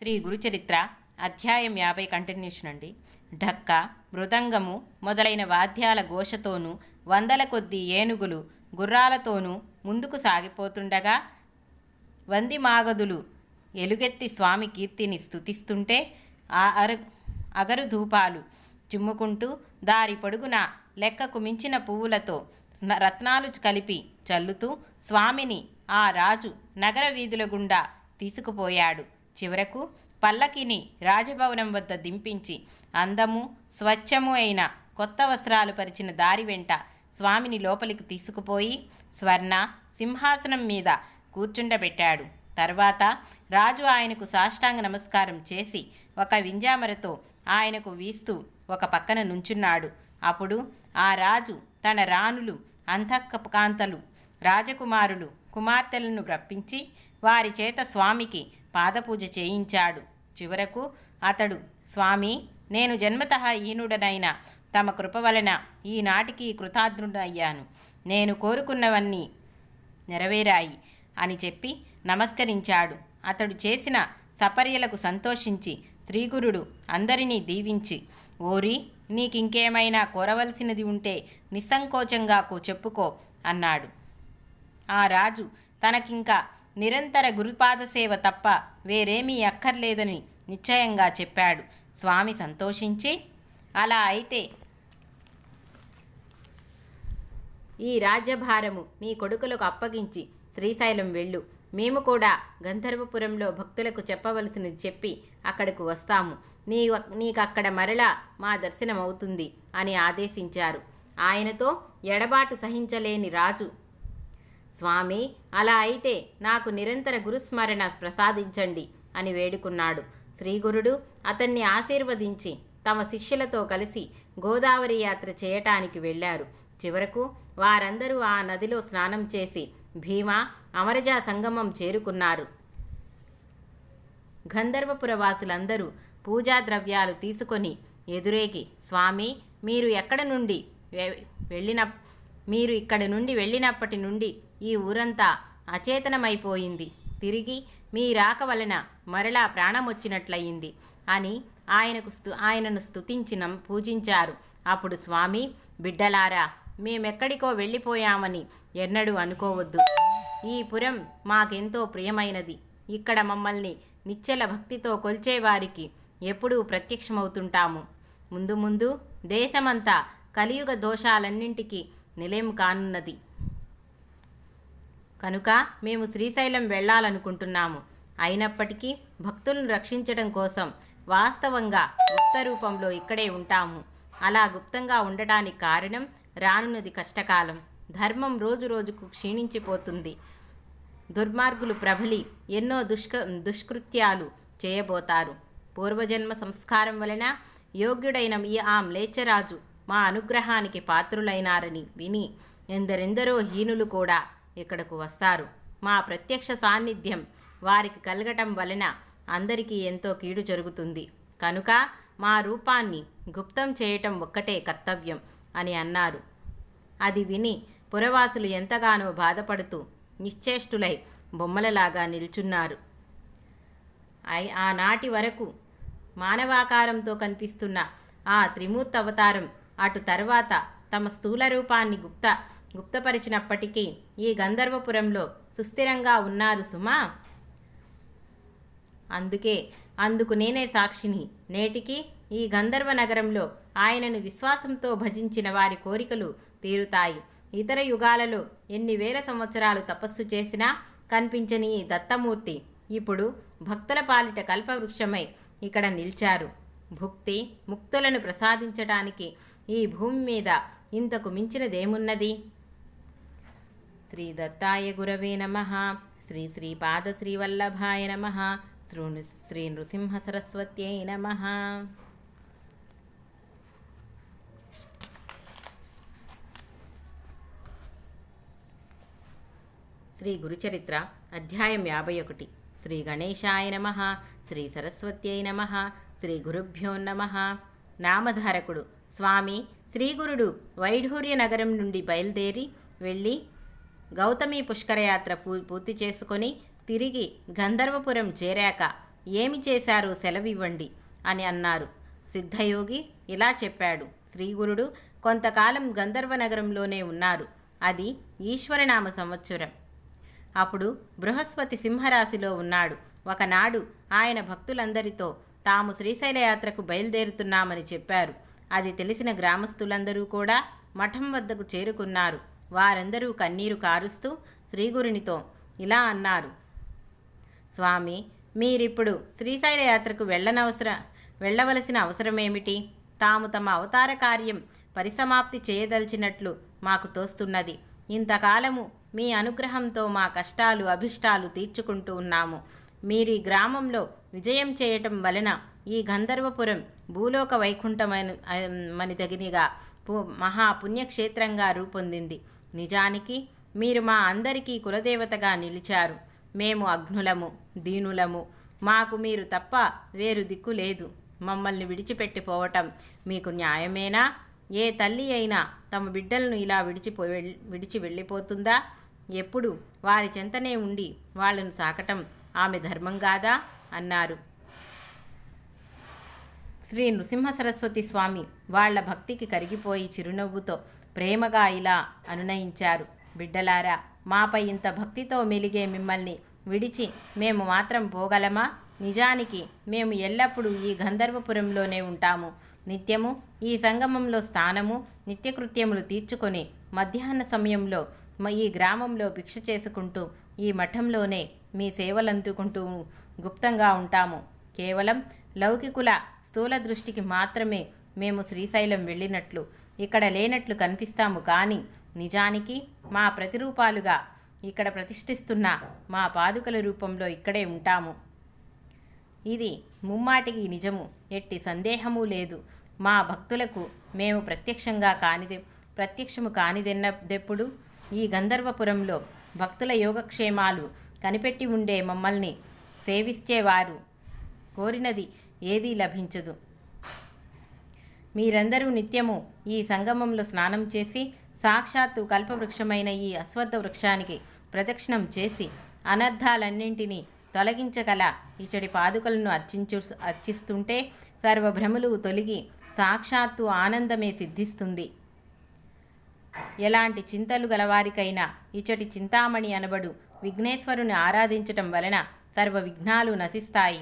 శ్రీ గురుచరిత్ర అధ్యాయం 50 కంటిన్యూషన్ అండి. ఢక్క, మృదంగము మొదలైన వాద్యాల ఘోషతోనూ వందల కొద్దీ ఏనుగులు గుర్రాలతోనూ ముందుకు సాగిపోతుండగా వందిమాగదులు ఎలుగెత్తి స్వామి కీర్తిని స్తుతిస్తుంటే అగరు ధూపాలు చిమ్ముకుంటూ దారి పొడుగున లెక్కకు మించిన పువ్వులతో రత్నాలు కలిపి చల్లుతూ స్వామిని ఆ రాజు నగర వీధుల గుండా తీసుకుపోయాడు. చివరకు పల్లకిని రాజభవనం వద్ద దింపించి అందము స్వచ్ఛము అయిన కొత్త వస్త్రాలు పరిచిన దారి వెంట స్వామిని లోపలికి తీసుకుపోయి స్వర్ణ సింహాసనం మీద కూర్చుండబెట్టాడు. తర్వాత రాజు ఆయనకు సాష్టాంగ నమస్కారం చేసి ఒక వింజామరతో ఆయనకు వీస్తూ ఒక పక్కన నుంచున్నాడు. అప్పుడు ఆ రాజు తన రాణులు, అంతఃకాంతలు, రాజకుమారులు, కుమార్తెలను రప్పించి వారి చేత స్వామికి పాదపూజ చేయించాడు. చివరకు అతడు, స్వామి, నేను జన్మతః హీనుడనైన తమ కృప వలన ఈనాటికి కృతార్థుడయ్యాను. నేను కోరుకున్నవన్నీ నెరవేరాయి అని చెప్పి నమస్కరించాడు. అతడు చేసిన సపర్యలకు సంతోషించి శ్రీగురుడు అందరినీ దీవించి, ఓరి, నీకింకేమైనా కోరవలసినది ఉంటే నిస్సంకోచంగా చెప్పుకో అన్నాడు. ఆ రాజు తనకింకా నిరంతర గురుపాదసేవ తప్ప వేరేమీ అక్కర్లేదని నిశ్చయంగా చెప్పాడు. స్వామి సంతోషించి, అలా అయితే ఈ రాజ్యభారము నీ కొడుకులకు అప్పగించి శ్రీశైలం వెళ్ళు. మేము కూడా గంధర్వపురంలో భక్తులకు చెప్పవలసినది చెప్పి అక్కడకు వస్తాము. నీకక్కడ మరలా మా దర్శనమవుతుంది అని ఆదేశించారు. ఆయనతో ఎడబాటు సహించలేని రాజు, స్వామి, అలా అయితే నాకు నిరంతర గురుస్మరణ ప్రసాదించండి అని వేడుకున్నాడు. శ్రీగురుడు అతన్ని ఆశీర్వదించి తమ శిష్యులతో కలిసి గోదావరి యాత్ర చేయటానికి వెళ్ళారు. చివరకు వారందరూ ఆ నదిలో స్నానం చేసి భీమా అమరజా సంగమం చేరుకున్నారు. గంధర్వపురవాసులందరూ పూజా ద్రవ్యాలు తీసుకొని ఎదురేగి, స్వామి, మీరు ఇక్కడి నుండి వెళ్ళినప్పటి నుండి ఈ ఊరంతా అచేతనమైపోయింది. తిరిగి మీ రాక వలన మరలా ప్రాణమొచ్చినట్లయింది అని ఆయనను స్తుతించి పూజించారు. అప్పుడు స్వామి, బిడ్డలారా, మేమెక్కడికో వెళ్ళిపోయామని ఎన్నడూ అనుకోవద్దు. ఈ పురం మాకెంతో ప్రియమైనది. ఇక్కడ మమ్మల్ని నిశ్చల భక్తితో కొల్చేవారికి ఎప్పుడూ ప్రత్యక్షమవుతుంటాము. ముందు ముందు దేశమంతా కలియుగ దోషాలన్నింటికీ నిలయం కానున్నది. కనుక మేము శ్రీశైలం వెళ్ళాలనుకుంటున్నాము. అయినప్పటికీ భక్తులను రక్షించడం కోసం వాస్తవంగా గుప్త రూపంలో ఇక్కడే ఉంటాము. అలా గుప్తంగా ఉండటానికి కారణం రానున్నది కష్టకాలం. ధర్మం రోజు రోజుకు క్షీణించిపోతుంది. దుర్మార్గులు ప్రబలి ఎన్నో దుష్కృత్యాలు చేయబోతారు. పూర్వజన్మ సంస్కారం వలన యోగ్యుడైన ఆ మ్లేచ్ఛరాజు మా అనుగ్రహానికి పాత్రులైనారని విని ఎందరెందరో హీనులు కూడా ఇక్కడకు వస్తారు. మా ప్రత్యక్ష సాన్నిధ్యం వారికి కలగటం వలన అందరికీ ఎంతో కీడు జరుగుతుంది. కనుక మా రూపాన్ని గుప్తం చేయటం ఒక్కటే కర్తవ్యం అని అన్నారు. అది విని పురవాసులు ఎంతగానో బాధపడుతూ నిశ్చేష్టులై బొమ్మలలాగా నిల్చున్నారు. ఆనాటి వరకు మానవాకారంతో కనిపిస్తున్న ఆ త్రిమూర్తి అవతారం అటు తర్వాత తమ స్థూల రూపాన్ని గుప్తపరిచినప్పటికీ ఈ గంధర్వపురంలో సుస్థిరంగా ఉన్నారు సుమా. అందుకు నేనే సాక్షిని. నేటికి ఈ గంధర్వ నగరంలో ఆయనను విశ్వాసంతో భజించిన వారి కోరికలు తీరుతాయి. ఇతర యుగాలలో ఎన్ని వేల సంవత్సరాలు తపస్సు చేసినా కనిపించని ఈ దత్తమూర్తి ఇప్పుడు భక్తుల పాలిట కల్పవృక్షమై ఇక్కడ నిలిచారు. భుక్తి ముక్తులను ప్రసాదించడానికి ఈ భూమి మీద ఇంతకు మించినదేమున్నది? శ్రీ దత్తాయ గురవే నమః. శ్రీ శ్రీపాద శ్రీవల్లభాయ నమః. శ్రీ నృసింహ సరస్వత్యై నమః. శ్రీ గురుచరిత్ర అధ్యాయం 51. శ్రీ గణేశాయ నమః. శ్రీ సరస్వత్యై నమః. శ్రీ గురుభ్యో నమః. నామధారకుడు. స్వామి, శ్రీగురుడు వైఢూర్య నగరం నుండి బయలుదేరి వెళ్ళి గౌతమి పుష్కరయాత్ర పూర్తి చేసుకొని తిరిగి గంధర్వపురం చేరాక ఏమి చేశారో సెలవివ్వండి అని అన్నారు. సిద్ధయోగి ఇలా చెప్పాడు. శ్రీగురుడు కొంతకాలం గంధర్వ నగరంలోనే ఉన్నారు. అది ఈశ్వరనామ సంవత్సరం. అప్పుడు బృహస్పతి సింహరాశిలో ఉన్నాడు. ఒకనాడు ఆయన భక్తులందరితో తాము శ్రీశైలయాత్రకు బయలుదేరుతున్నామని చెప్పారు. అది తెలిసిన గ్రామస్తులందరూ కూడా మఠం వద్దకు చేరుకున్నారు. వారందరూ కన్నీరు కారుస్తూ శ్రీగురునితో ఇలా అన్నారు. స్వామి, మీరిప్పుడు శ్రీశైలయాత్రకు వెళ్ళవలసిన అవసరమేమిటి? తాము తమ అవతార కార్యం పరిసమాప్తి చేయదలిచినట్లు మాకు తోస్తున్నది. ఇంతకాలము మీ అనుగ్రహంతో మా కష్టాలు అభిష్టాలు తీర్చుకుంటూ ఉన్నాము. మీరీ గ్రామంలో విజయం చేయటం వలన ఈ గంధర్వపురం భూలోక వైకుంఠమని తగినగా మహాపుణ్యక్షేత్రంగా రూపొందింది. నిజానికి మీరు మా అందరికీ కులదేవతగా నిలిచారు. మేము అగ్నులము, దీనులము. మాకు మీరు తప్ప వేరు దిక్కు లేదు. మమ్మల్ని విడిచిపెట్టిపోవటం మీకు న్యాయమేనా? ఏ తల్లి అయినా తమ బిడ్డలను ఇలా విడిచి వెళ్ళిపోతుందా? ఎప్పుడు వారి చెంతనే ఉండి వాళ్ళను సాకటం ఆమె ధర్మం కాదా అన్నారు. శ్రీ నృసింహ సరస్వతి స్వామి వాళ్ల భక్తికి కరిగిపోయి చిరునవ్వుతో ప్రేమగా ఇలా అనునయించారు. బిడ్డలారా, మాపై ఇంత భక్తితో మెలిగే మిమ్మల్ని విడిచి మేము మాత్రం పోగలమా? నిజానికి మేము ఎల్లప్పుడూ ఈ గంధర్వపురంలోనే ఉంటాము. నిత్యము ఈ సంగమంలో స్నానము, నిత్యకృత్యములు తీర్చుకొని మధ్యాహ్న సమయంలో ఈ గ్రామంలో భిక్ష చేసుకుంటూ ఈ మఠంలోనే మీ సేవలందుకుంటూ గుప్తంగా ఉంటాము. కేవలం లౌకికుల స్థూల దృష్టికి మాత్రమే మేము శ్రీశైలం వెళ్ళినట్లు, ఇక్కడ లేనట్లు కనిపిస్తాము. కానీ నిజానికి మా ప్రతిరూపాలుగా ఇక్కడ ప్రతిష్ఠిస్తున్న మా పాదుకల రూపంలో ఇక్కడే ఉంటాము. ఇది ముమ్మాటికి నిజము, ఎట్టి సందేహము లేదు. మా భక్తులకు మేము ప్రత్యక్షము కానిదెన్నదెప్పుడు? ఈ గంధర్వపురంలో భక్తుల యోగక్షేమాలు కనిపెట్టి ఉండే మమ్మల్ని సేవించేవారు కోరినది ఏదీ లభించదు. మీరందరూ నిత్యము ఈ సంగమంలో స్నానం చేసి సాక్షాత్తు కల్పవృక్షమైన ఈ అశ్వత్థ వృక్షానికి ప్రదక్షిణం చేసి అనర్థాలన్నింటినీ తొలగించగల ఇచ్చడి పాదుకలను అర్చిస్తుంటే సర్వభ్రములు తొలగి సాక్షాత్తు ఆనందమే సిద్ధిస్తుంది. ఎలాంటి చింతలు గలవారికైనా ఇచ్చటి చింతామణి అనబడు విఘ్నేశ్వరుని ఆరాధించటం వలన సర్వ విఘ్నాలు నశిస్తాయి.